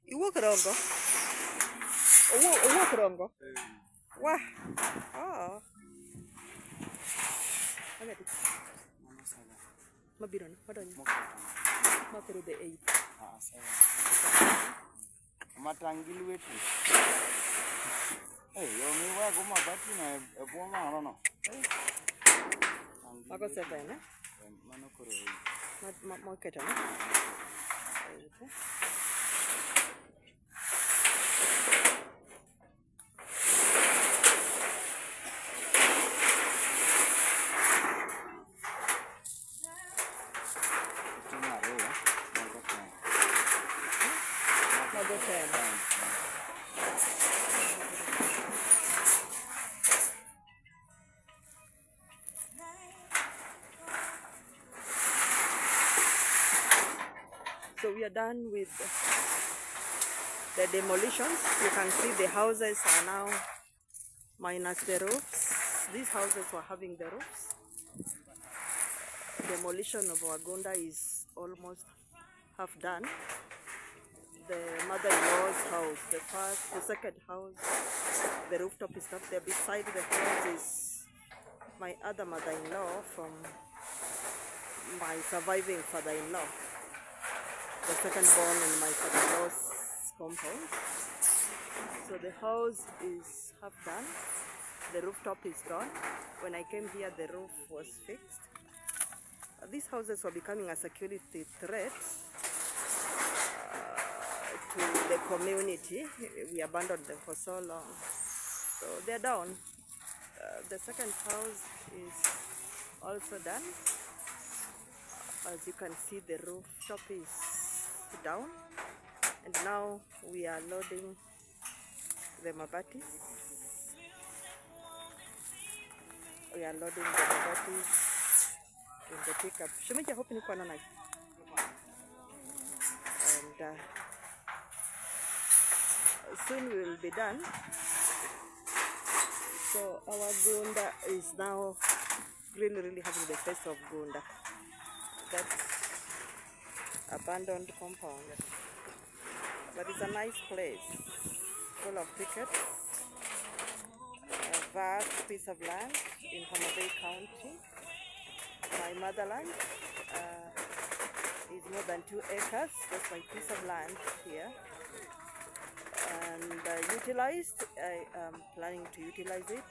Iwuok Rongo? Owuok Rongo? Wah. Oh. Agadi. Mabiro na, madonyo. Mapero the 8. Matangil wetu. Yomi wago mabati na eboma ano. Mago 7, eh? Mano koro. Maketa na. Mago 10. So we are done with the demolitions. You can see the houses are now minus the roofs. These houses were having the roofs. Demolition of our gunda is almost half done. The mother-in-law's house, the second house, the rooftop is not there. Beside the house is my other mother-in-law from my surviving father-in-law, the second born in my father-in-law's compound. So the house is half done. The rooftop is gone. When I came here, the roof was fixed. These houses were becoming a security threat to the community. We abandoned them for so long. So they're down. The second house is also done. As you can see, the rooftop is down. And now we are loading the mabatis. We are loading the mabatis in the pickup. Shumija, hope you can and soon we will be done. So our gunda is now really having the face of gunda. That's abandoned compound. But it's a nice place, full of pickets. A vast piece of land in Homa Bay County. My motherland is more than 2 acres. That's my piece of land here. And utilized, I am planning to utilize it.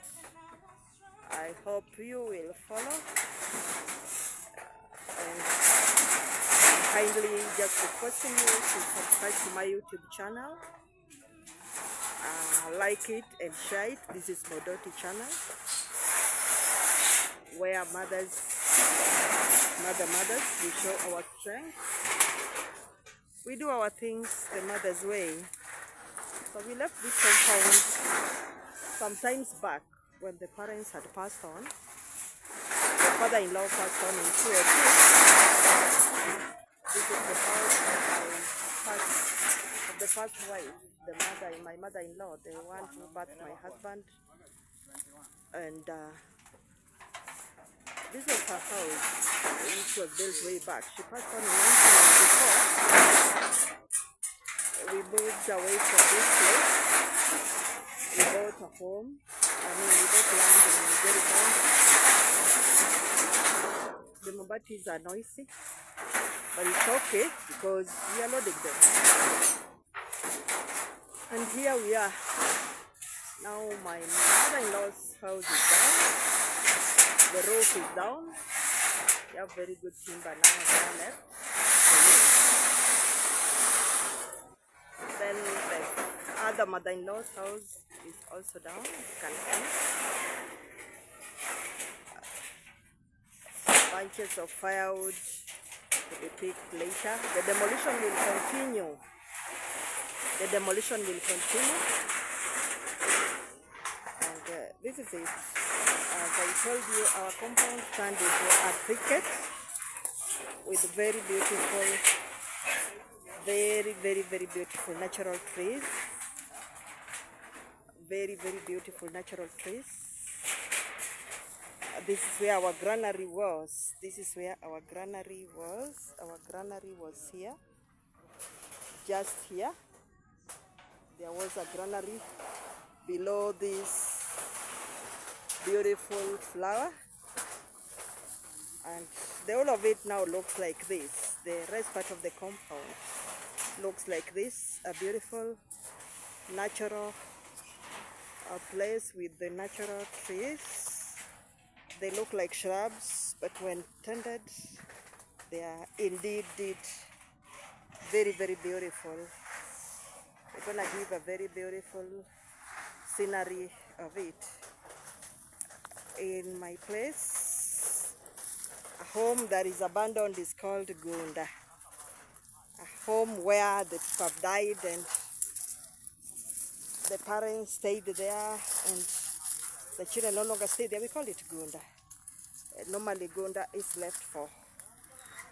I hope you will follow. And kindly just requesting you to subscribe to my YouTube channel. Like it and share it. This is Modoti channel, where mothers, we show our strength. We do our things the mother's way. So we left this compound sometimes back when the parents had passed on. The father-in-law passed on in 2002. This is the house of the first wife, my mother-in-law, the one who birthed my husband. And this was her house, which was built way back. She passed on in 1994. We moved away from this place. We bought a home. We bought land in Jericho. The mabatis are noisy, but it's okay because we are loading them. And here we are. Now my mother-in-law's house is down. The roof is down. We have very good timber now left. Then the other mother-in-law's house is also down. You can see bunches of firewood to be picked later. The demolition will continue. And this is it. As I told you, our compound stand into a thicket with very beautiful, very beautiful natural trees. Very beautiful natural trees. This is where our granary was. Our granary was here, just here. There was a granary below this beautiful flower, and the whole of it now looks like this. The rest part of the compound looks like this, a beautiful natural place with the natural trees. They look like shrubs, but when tended, they are indeed very, very beautiful. We're gonna give a very beautiful scenery of it. In my place, a home that is abandoned is called gunda. A home where the people have died and the parents stayed there and the children no longer stay there. We call it gunda. Normally gunda is left for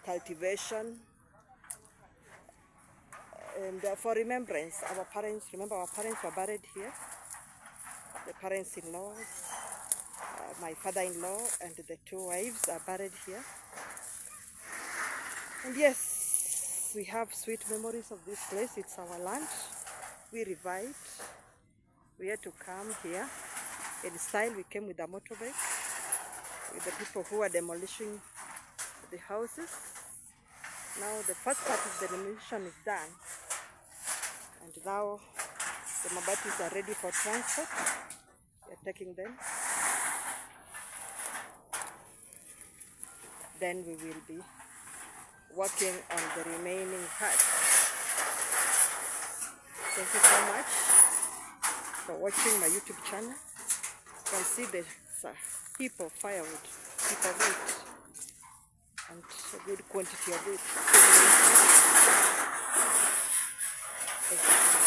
cultivation and for remembrance. Our parents were buried here. The parents-in-laws, my father-in-law and the two wives are buried here. And yes, we have sweet memories of this place. It's our land. We revived. We had to come here. In style, we came with a motorbike, with the people who are demolishing the houses. Now the first part of the demolition is done. And now the mabatis are ready for transport. We are taking them. Then we will be working on the remaining part. Thank you so much for watching my YouTube channel. You can see the heap of firewood, heap of it, and a good quantity of it. Thank you so much.